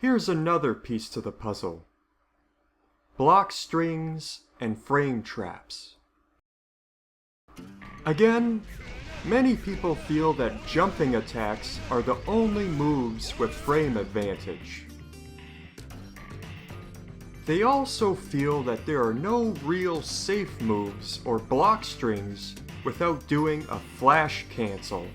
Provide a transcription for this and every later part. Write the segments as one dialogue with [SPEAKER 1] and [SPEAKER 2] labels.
[SPEAKER 1] Here's another piece to the puzzle. Block strings and frame traps. Again, many people feel that jumping attacks are the only moves with frame advantage. They also feel that there are no real safe moves or block strings without doing a flash cancel.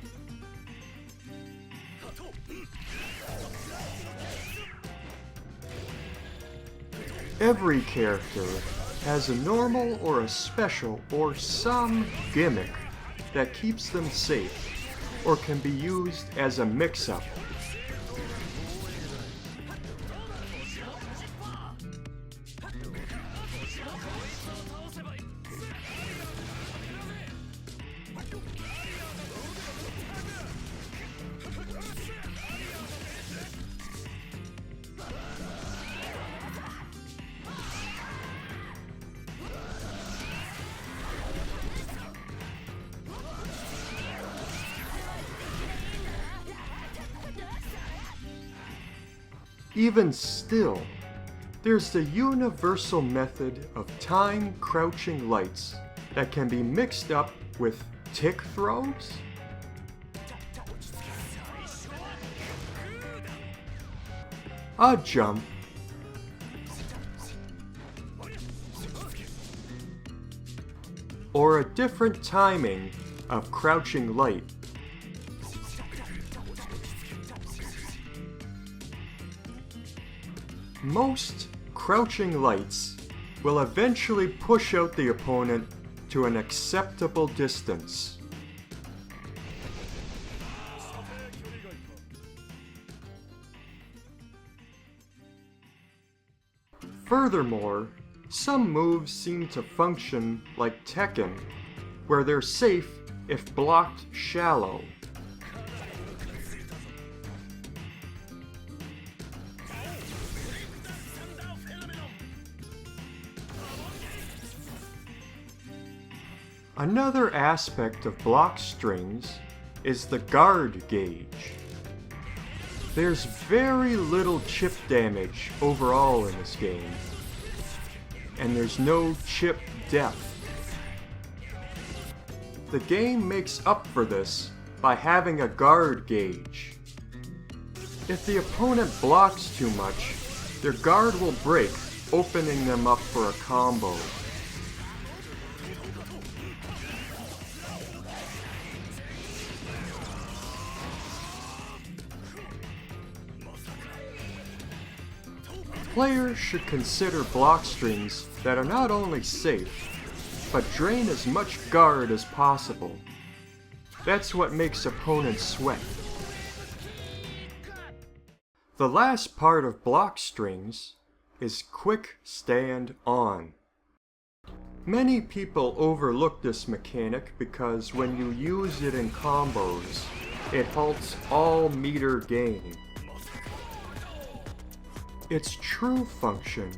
[SPEAKER 1] Every character has a normal or a special or some gimmick that keeps them safe or can be used as a mix-up. Even still, there's the universal method of time crouching lights that can be mixed up with tick throws, a jump, or a different timing of crouching light. Most crouching lights will eventually push out the opponent to an acceptable distance. Furthermore, some moves seem to function like Tekken, where they're safe if blocked shallow. Another aspect of block strings is the guard gauge. There's very little chip damage overall in this game, and there's no chip depth. The game makes up for this by having a guard gauge. If the opponent blocks too much, their guard will break, opening them up for a combo. Players should consider block strings that are not only safe, but drain as much guard as possible. That's what makes opponents sweat. The last part of block strings is quick stand on. Many people overlook this mechanic because when you use it in combos, it halts all meter gain. Its true function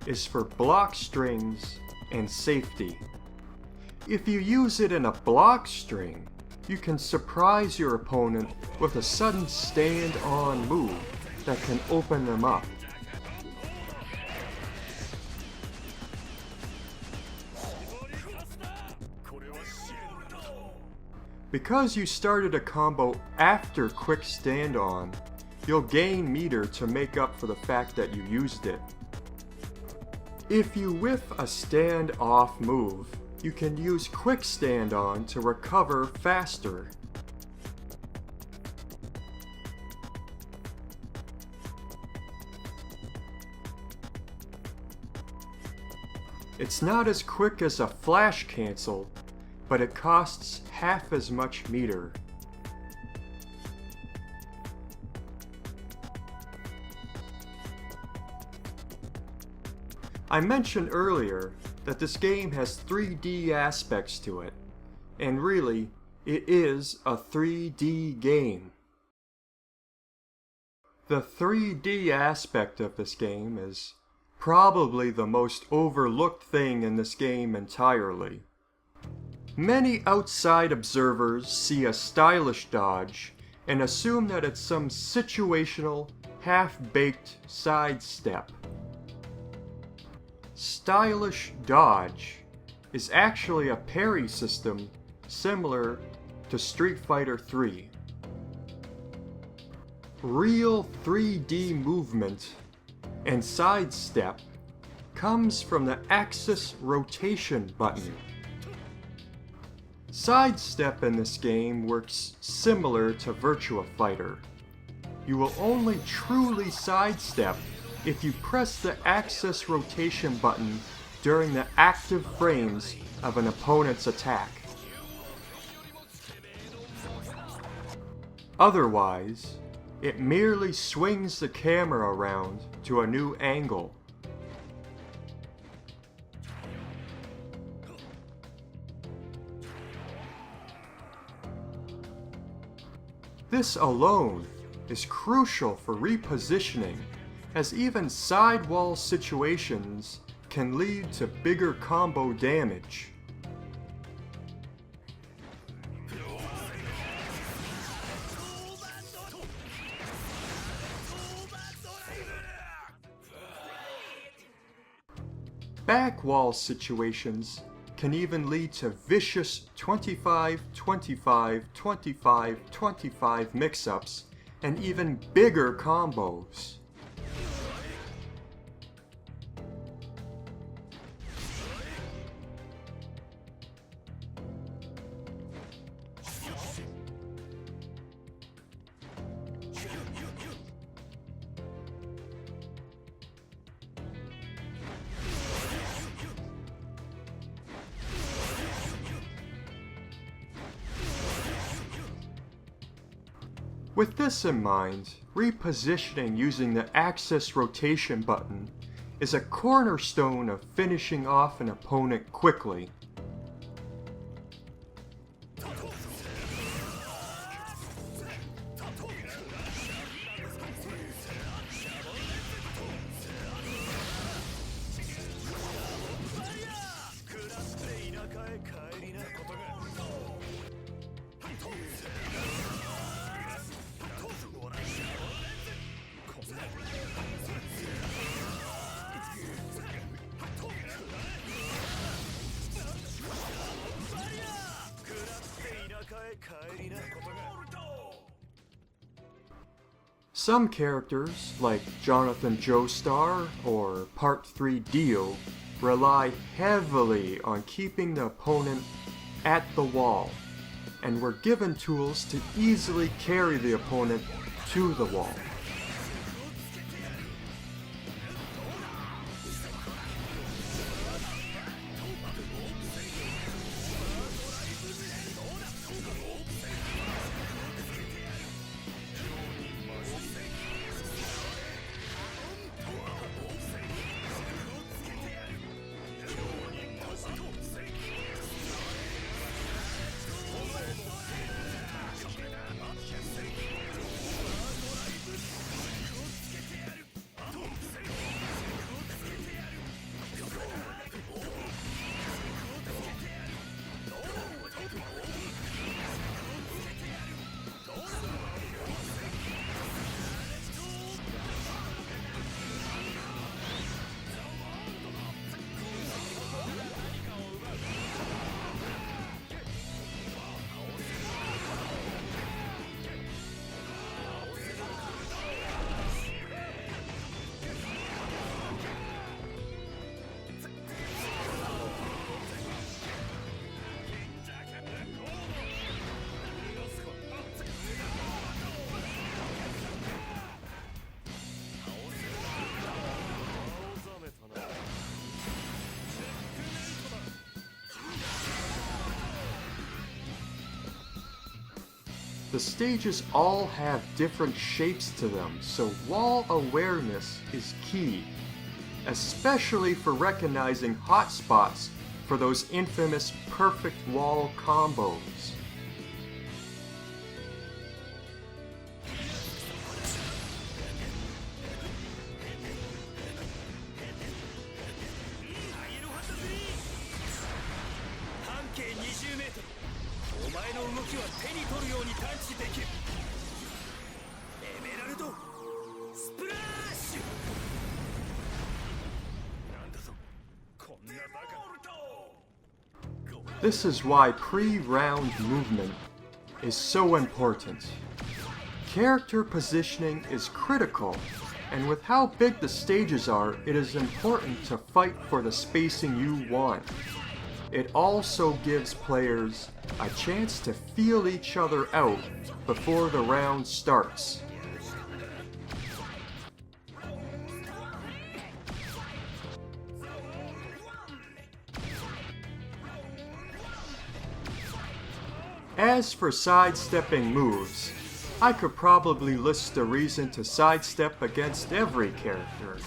[SPEAKER 1] is for block strings and safety. If you use it in a block string, you can surprise your opponent with a sudden stand-on move that can open them up. Because you started a combo after quick stand-on, you'll gain meter to make up for the fact that you used it. If you whiff a stand-off move, you can use quick stand-on to recover faster. It's not as quick as a flash cancel, but it costs half as much meter. I mentioned earlier that this game has 3D aspects to it, and really, it is a 3D game. The 3D aspect of this game is probably the most overlooked thing in this game entirely. Many outside observers see a stylish dodge and assume that it's some situational, half-baked sidestep. Stylish dodge is actually a parry system similar to Street Fighter 3. Real 3D movement and sidestep comes from the axis rotation button. Sidestep in this game works similar to Virtua Fighter. You will only truly sidestep if you press the axis rotation button during the active frames of an opponent's attack. Otherwise, it merely swings the camera around to a new angle. This alone is crucial for repositioning, as even sidewall situations can lead to bigger combo damage. Back wall situations can even lead to vicious 25-25-25-25 mix-ups and even bigger combos. With this in mind, repositioning using the axis rotation button is a cornerstone of finishing off an opponent quickly. Some characters, like Jonathan Joestar or Part 3 Dio, rely heavily on keeping the opponent at the wall, and were given tools to easily carry the opponent to the wall. The stages all have different shapes to them, so wall awareness is key, especially for recognizing hotspots for those infamous perfect wall combos. This is why pre-round movement is so important. Character positioning is critical, and with how big the stages are, it is important to fight for the spacing you want. It also gives players a chance to feel each other out before the round starts. As for sidestepping moves, I could probably list a reason to sidestep against every character.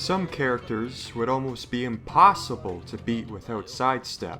[SPEAKER 1] Some characters would almost be impossible to beat without sidestep.